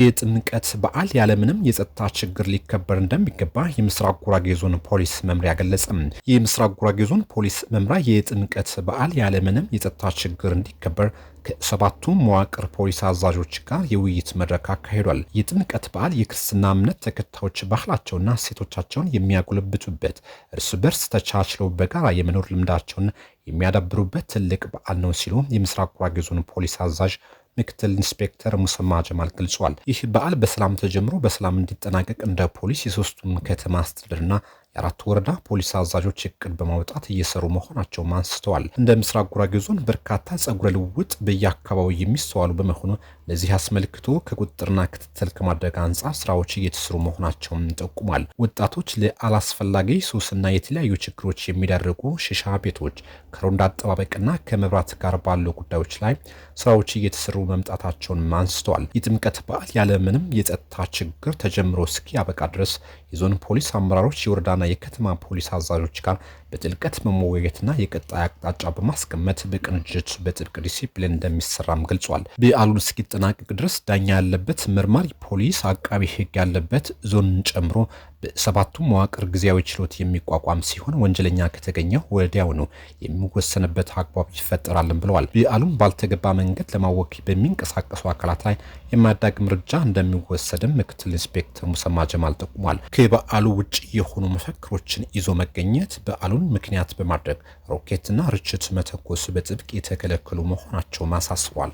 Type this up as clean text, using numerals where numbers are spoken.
የጥምቀት በዓል ያለምንም የጸጥታ ችግር ሊከበር እንደሚገባ የምስራቅ ጉራጌ ዞን ፖሊስ መምሪያ ገለጸ። የምስራቅ ጉራጌ ዞን ፖሊስ መምሪያ የጥምቀት በዓል ያለምንም የጸጥታ ችግር እንዲከበር ከሰባቱ መዋቅር ፖሊስ አዛዦች ጋር የውይይት መድረክ አካሂዷል። የጥምቀት በዓል የክርስትና እምነት ተከታዮች ባህላቸውና እሴቶቻቸውን የሚያጎለብቱበት፣ እርስ በርስ ተቻችለው በጋራ የመኖር ልምዳቸውን የሚያዳብሩበት ትልቅ በዓል ነው ሲሉ የምስራቅ ጉራጌ ዞን ፖሊስ አዛዥ ምክትል ኢንስፔክተር ሙሰማ ጀማል ገልጿል። ይህ በዓል በሰላም ተጀምሮ በሰላም እንዲጠናቀቅ እንደ ፖሊስ የሶስቱም ከተማ አስተዳደርና የአራት ወረዳ ፖሊስ አዛዦች እቅድ በማውጣት እየሰሩ መሆናቸውን አንስተዋል። እንደ ምስራቅ ጉራጌ ዞን በርካታ ጸጉረ ልውጥ በየአካባቢው የሚስተዋሉ በመሆኑ ለዚህ አስመልክቶ ከቁጥጥርና ክትትል ከማድረግ አንጻር ስራዎች እየተሰሩ መሆናቸውን ጠቁሟል። ወጣቶች ለአላስፈላጊ ሱስና የተለያዩ ችግሮች የሚዳርጉ ሽሻ ቤቶች ከሮንዳ አጠባበቅና ከመብራት ጋር ባሉ ጉዳዮች ላይ ስራዎች እየተሰሩ መምጣታቸውን አንስተዋል። የጥምቀት በዓል ያለምንም የጸጥታ ችግር ተጀምሮ እስኪያበቃ ድረስ የዞን ፖሊስ አመራሮች የወረዳና የከተማ ፖሊስ አዛዦች ጋር በጥልቀት መወያየትና የቀጣይ አቅጣጫ በማስቀመጥ በቅንጅት በጥብቅ ዲሲፕሊን እንደሚሰራም ገልጿል። በዓሉን እስኪጠናቀቅ ድረስ ዳኛ ያለበት፣ መርማሪ ፖሊስ፣ አቃቢ ሕግ ያለበት ዞንን ጨምሮ በሰባቱ መዋቅር ጊዜያዊ ችሎት የሚቋቋም ሲሆን ወንጀለኛ ከተገኘ ወዲያውኑ የሚወሰንበት አግባብ ይፈጠራልን ብለዋል። በዓሉን ባልተገባ መንገድ ለማወክ በሚንቀሳቀሱ አካላት ላይ የማያዳግም እርምጃ እንደሚወሰድም ምክትል ኢንስፔክተር ሙሰማ ጀማል ጠቁሟል። ከበዓሉ ውጭ የሆኑ መፈክሮችን ይዞ መገኘት፣ በዓሉን ምክንያት በማድረግ ሮኬትና ርችት መተኮስ በጥብቅ የተከለከሉ መሆናቸውን አሳስቧል።